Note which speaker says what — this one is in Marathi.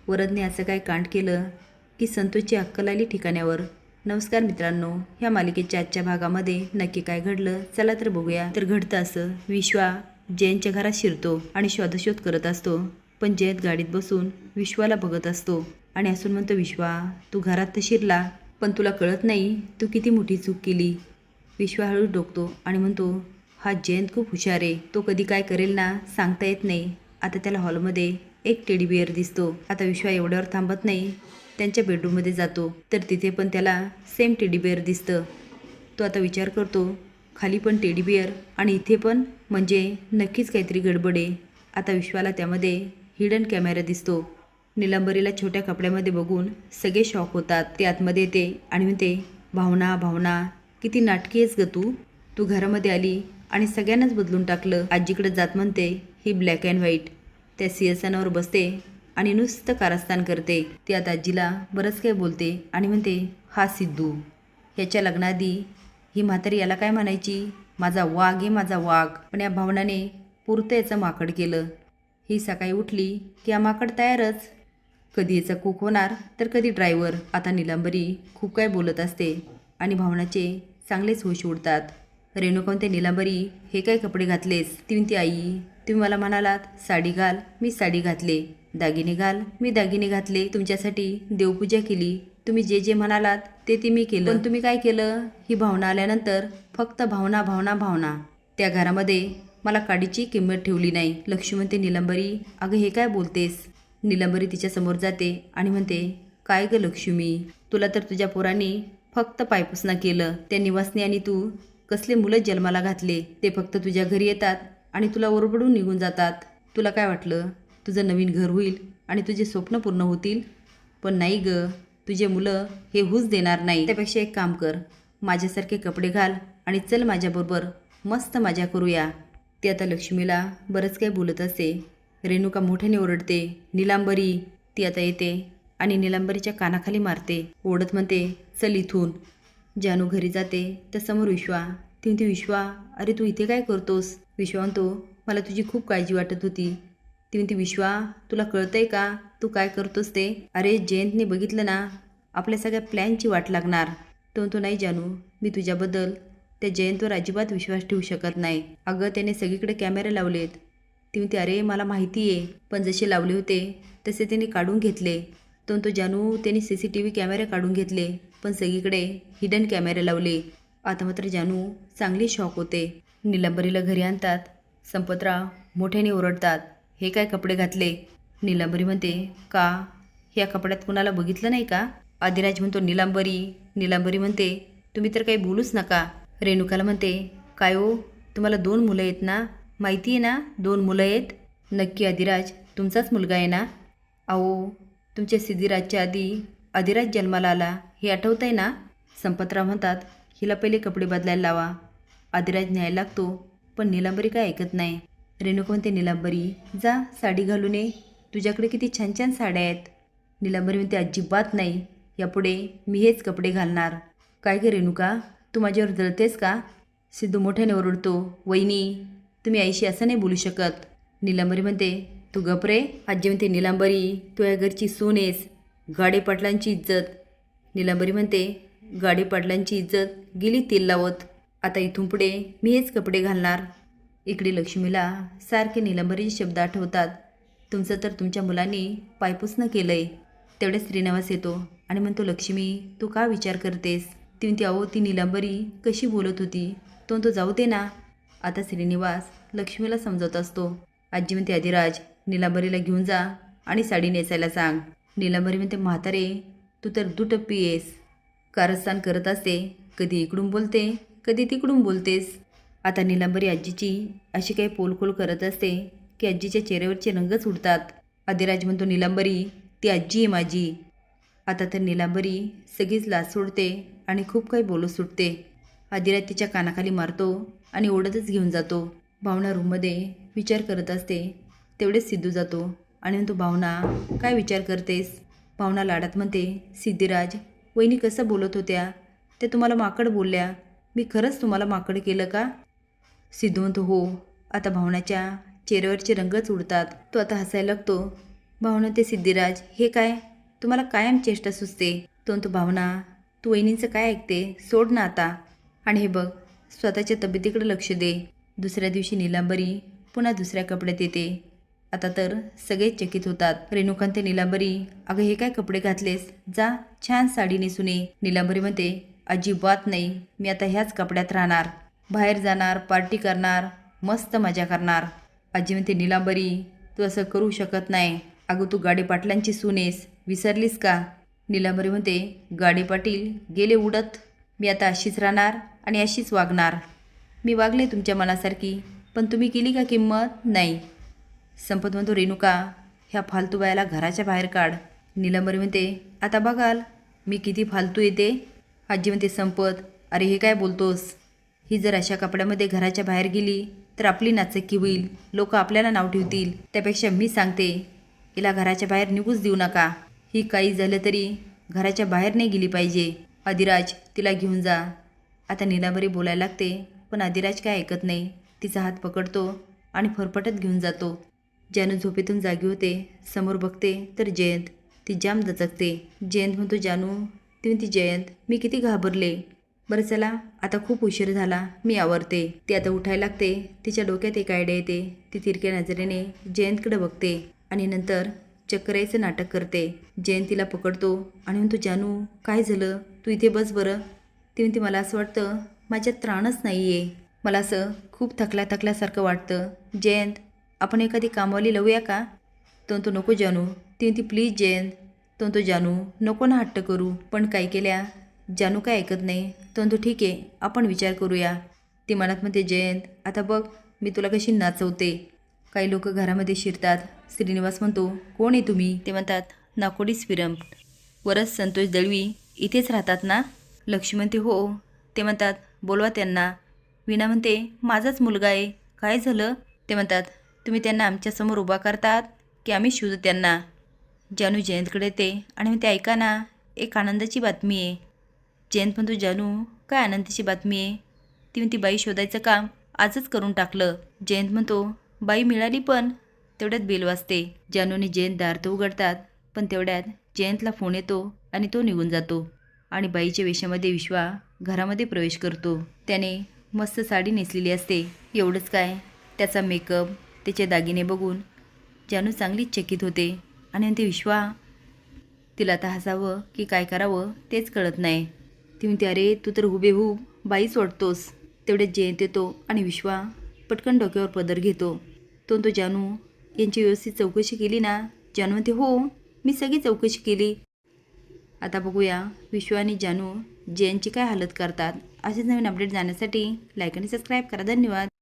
Speaker 1: वरदने असं काय कांड केलं की संतोषची अक्कल आली ठिकाण्यावर. नमस्कार मित्रांनो, ह्या मालिकेच्या आजच्या भागामध्ये नक्की काय घडलं चला तर बघूया. तर घडतं असं, विश्वा जयंतच्या घरात शिरतो आणि शोधाशोध करत असतो. पण जयंत गाडीत बसून विश्वाला बघत असतो आणि हसून म्हणतो, विश्वा तू घरात तर शिरला, पण तुला कळत नाही तू किती मोठी चूक केली. विश्वा हळू डोकतो आणि म्हणतो, हा जयंत खूप हुशार आहे, तो कधी काय करेल ना सांगता येत नाही. आता त्याला हॉलमध्ये एक टेडी बिअर दिसतो. आता विश्वा एवढ्यावर थांबत नाही, त्यांच्या बेडरूममध्ये जातो तर तिथे पण त्याला सेम टेडी बिअर दिसतं. तो आता विचार करतो, खाली पण टेडी बिअर आणि इथे पण, म्हणजे नक्कीच काहीतरी गडबड आहे. आता विश्वाला त्यामध्ये हिडन कॅमेरा दिसतो. निलंबरीला छोट्या कपड्यामध्ये बघून सगळे शॉक होतात. ते आतमध्ये येते आणि म्हणते, भावना भावना किती नाटकी आहेस ग तू. तू घरामध्ये आली आणि सगळ्यांनाच बदलून टाकलं. आजीकडे जात म्हणते, ही ब्लॅक अँड व्हाईट. त्या सिंहासनावर बसते आणि नुसतं कारस्थान करते. ती आता आजीला बरंच काही बोलते आणि म्हणते, हा सिद्धू, ह्याच्या लग्नाआधी ही म्हातारी याला काय म्हणायची, माझा वाघ आहे माझा वाघ. पण या भावनाने पुरतं याचं माकड केलं. ही सकाळी उठली की हा माकड तयारच. कधी याचा कुक होणार तर कधी ड्रायव्हर. आता निलंबरी खूप काय बोलत असते आणि भावनाचे चांगलेच होश उडतात. रेणुका म्हणते, निलंबरी हे काय कपडे घातलेस. ती म्हणते, आई तुम्ही मला म्हणालात साडी घाल, मी साडी घातले. दागिने घाल, मी दागिने घातले. तुमच्यासाठी देवपूजा केली. तुम्ही जे जे म्हणालात ते मी केलं. पण तुम्ही काय केलं, ही भावना आल्यानंतर फक्त भावना भावना भावना. त्या घरामध्ये मला काडीची किंमत ठेवली नाही. लक्ष्मी म्हणते, निलंबरी अगं हे काय बोलतेस. निलंबरी तिच्यासमोर जाते आणि म्हणते, काय गं लक्ष्मी, तुला तर तुझ्या पोरांनी फक्त पायपुसणा केलं. त्या निवासने आणि तू कसले मुलं जन्माला घातले. ते फक्त तुझ्या घरी येतात आणि तुला ओरबडून निघून जातात. तुला काय वाटलं तुझं नवीन घर होईल आणि तुझे स्वप्न पूर्ण होतील, पण नाही ग, तुझे मुलं हे हुस देणार नाही. त्यापेक्षा एक काम कर, माझ्यासारखे कपडे घाल आणि चल माझ्याबरोबर मस्त मजा करूया. ती आता लक्ष्मीला बरंच काही बोलत असते. रेणुका मोठ्याने ओरडते, निलांबरी. ती आता येते आणि निलांबरीच्या कानाखाली मारते. ओढत म्हणते, चल इथून. जानू घरी जाते तर समोर विश्वा. ती म्हणते, विश्वा अरे तू इथे काय करतोस. विश्वा म्हणतो, मला तुझी खूप काळजी वाटत होती. ती म्हणते, विश्वा तुला कळतंय का तू काय करतोस ते. अरे जयंतने बघितलं ना, आपल्या सगळ्या प्लॅनची वाट लागणार. तो म्हणतो, नाही जानू, मी तुझ्याबद्दल त्या जयंतवर अजिबात विश्वास ठेवू शकत नाही. अगं त्याने सगळीकडे कॅमेरे लावलेत. ती म्हणते, अरे मला माहिती आहे, पण जसे लावले होते तसे त्यांनी काढून घेतले. तो म्हणतो, जानू त्यांनी CCTV कॅमेरे काढून घेतले, पण सगळीकडे हिडन कॅमेरे लावले. आता मात्र जानू चांगली शॉक होते. निलंबरीला घरी आणतात. संपतराव मोठ्याने ओरडतात, हे काय कपडे घातले. निलंबरी म्हणते, का ह्या कपड्यात कुणाला बघितलं नाही का. आदिराज म्हणतो, निलंबरी म्हणते, तुम्ही तर काही बोलूच नका. रेणुकाला म्हणते, काय हो तुम्हाला 2 मुलं आहेत ना, माहिती आहे ना 2 मुलं आहेत. नक्की आदिराज तुमचाच मुलगा आहे ना. अहो तुमच्या सिद्धिराजच्या आधी आदिराज जन्माला आला हे आठवतं आहे ना. संपतराव म्हणतात, हिला पहिले कपडे बदलायला लावा. आदिराज न्यायला लागतो, पण निलंबरी काय ऐकत नाही. रेणुका म्हणते, निलंबरी जा साडी घालून ये, तुझ्याकडे किती छान छान साड्या आहेत. निलंबरी म्हणते, अजिबात नाही, यापुढे मी हेच कपडे घालणार. काय ग रेणुका, तू माझ्यावर जळतेस का. सिद्धू मोठ्याने ओरडतो, वहिनी तुम्ही आईशी असं नाही बोलू शकत. निलंबरी म्हणते, तू गप रे. आजी म्हणते, निलंबरी तू या घरची सून आहेस, गाडे पाटलांची इज्जत. निलंबरी म्हणते, गाडे पाटलांची इज्जत गेली तेल लावत. आता इथून पुढे मी हेच कपडे घालणार. इकडे लक्ष्मीला सारखे निलंबरीचे शब्द आठवतात. तुमचं तर तुमच्या मुलांनी पायपुसणं केलं आहे. तेवढ्याच श्रीनिवास येतो आणि म्हणतो, लक्ष्मी तू का विचार करतेस. ती म्हणते, अहो ती निलंबरी कशी बोलत होती, तो जाऊ दे ना. आता श्रीनिवास लक्ष्मीला समजवत असतो. आजी म्हणते, आदिराज निलंबरीला घेऊन जा आणि साडी नेसायला सांग. निलंबरी म्हणते, म्हातारे तू तर दुटप्पी आहेस, कारस्थान करत असते, कधी इकडून बोलते कधी तिकडून बोलतेस. आता निलंबरी आजीची अशी काही पोलखोल करत असते की आजीच्या चेहऱ्यावरचे रंगच उडतात. आदिराज म्हणतो, निलंबरी ती आजी आहे माझी. आता तर निलंबरी सगळीच लाज सोडते आणि खूप काही बोलू सुटते. आदिराज तिच्या कानाखाली मारतो आणि ओढतच घेऊन जातो. भावना रूममध्ये विचार करत असते. तेवढेच सिद्धू जातो आणि म्हणतो, भावना काय विचार करतेस. भावना लाडात म्हणते, सिद्धिराज वहिनी कसं बोलत होत्या, ते तुम्हाला माकड बोलल्या, मी खरंच तुम्हाला माकड केलं का. सिद्धू म्हणतो, हो. आता भावनाच्या चेहऱ्यावरचे रंगच उडतात. तो आता हसायला लागतो. भावना ते सिद्धिराज, हे काय? तुम्हाला कायम चेष्टा सुचते. तो भावना, तू वहिनींचं काय ऐकते? सोड ना आता. आणि हे बघ, स्वतःच्या तब्येतीकडे लक्ष दे. दुसऱ्या दिवशी नीलांबरी पुन्हा दुसऱ्या कपड्यात येते. आता तर सगळेच चकित होतात. रेणुका ते नीलांबरी, अगं हे काय कपडे घातलेस? जा छान साडी नेसून ये. नीलांबरी म्हणते, अजिबात नाही, मी आता ह्याच कपड्यात राहणार. बाहेर जाणार, पार्टी करणार, मस्त मजा करणार. आजी म्हणते, नीलांबरी तू असं करू शकत नाही. अगं तू गाडे पाटलांची सून आहेस, विसरलीस का? नीलांबरी म्हणते, गाडे पाटील गेले उडत. मी आता अशीच राहणार आणि अशीच वागणार. मी वागले तुमच्या मनासारखी, पण तुम्ही केली का किंमत? नाही. संपत म्हणतो, रेणुका ह्या फालतू बायाला घराच्या बाहेर काढ. नीलांबरी म्हणते, आता बघाल मी किती फालतू येते. आजी म्हणते, संपत अरे हे काय बोलतोस? ही जर अशा कपड्यामध्ये घराच्या बाहेर गेली तर आपली नाचक्की होईल, लोक आपल्याला नाव ठेवतील. त्यापेक्षा मी सांगते हिला घराच्या बाहेर निघूच देऊ नका. ही काही झालं तरी घराच्या बाहेर नाही गेली पाहिजे. अधिराज तिला घेऊन जा. आता नीलांबरी बोलायला लागते, पण अधिराज काय ऐकत नाही. तिचा हात पकडतो आणि फरफटत घेऊन जातो. जानू झोपेतून जागी होते. समोर बघते तर जयंत. ती जाम दचकते. जयंत म्हणतो, जानू. ती म्हणते, जयंत मी किती घाबरले. बरं चला आता खूप उशीर झाला, मी आवरते. ती आता उठायला लागते. तिच्या डोक्यात एक आयडिया येते. ती तिरक्या नजरेने जयंतकडे बघते आणि नंतर चक्कर यायचं नाटक करते. जयंत तिला पकडतो आणि म्हणतो, जानू काय झालं? तू इथे बस बरं. ती म्हणते, मला असं वाटतं माझ्यात त्राणच नाही आहे. मला असं खूप थकल्यासारखं वाटतं. जयंत आपण एखादी कामवाली लावूया का? तो नको जानू. ती म्हणते, प्लीज जयंत. तो जानू नको ना हट्ट करू. पण काय केल्या जानू काय ऐकत नाही. तो ठीक आहे आपण विचार करूया. ती मनात म्हणते, जयंत आता बघ मी तुला कशी नाचवते. काही लोक घरामध्ये शिरतात. श्रीनिवास म्हणतो, कोण आहे तुम्ही? ते म्हणतात, नाकोडी स्पिरम वरच संतोष दळवी इथेच राहतात ना? लक्ष्मी म्हणते, हो. ते म्हणतात, बोलवा त्यांना. वीणा म्हणते, माझाच मुलगा आहे, काय झालं? ते म्हणतात, तुम्ही त्यांना आमच्यासमोर उभा करतात की आम्ही शोधू त्यांना? जानू जयंतकडे येते आणि म्हणते, ऐका ना, एक आनंदाची बातमी आहे. जयंत म्हणतो, जानू काय आनंदाची बातमी आहे? ती म्हणते, बाई शोधायचं काम आजच करून टाकलं. जयंत म्हणतो, बाई मिळाली पण? तेवढ्यात बेल वाजते. जानूने जयंत दार तर उघडतात, पण तेवढ्यात जयंतला फोन येतो आणि तो निघून जातो. आणि बाईच्या वेशामध्ये विश्वा घरामध्ये प्रवेश करतो. त्याने मस्त साडी नेसलेली असते. एवढंच काय, त्याचा मेकअप, त्याचे दागिने बघून जानू चांगलीच चकित होते आणि म्हणते, विश्वा. तिला आता हसावं की काय करावं तेच कळत नाही. ती म्हणते, अरे तू तर हुबेहूब बाईच वाटतोस. तेवढ्यात जयंत येतो आणि विश्वा पटकन डोक्यावर पदर घेतो. तो जानू यांची व्यवस्थित चौकशी केली ना? जानू म्हणते, हो मी सगळी चौकशी केली. आता बघूया विश्वा आणि जानू जयंतची काय हालत करतात. असेच नवीन अपडेट जाण्यासाठी लाईक आणि सबस्क्राईब करा. धन्यवाद.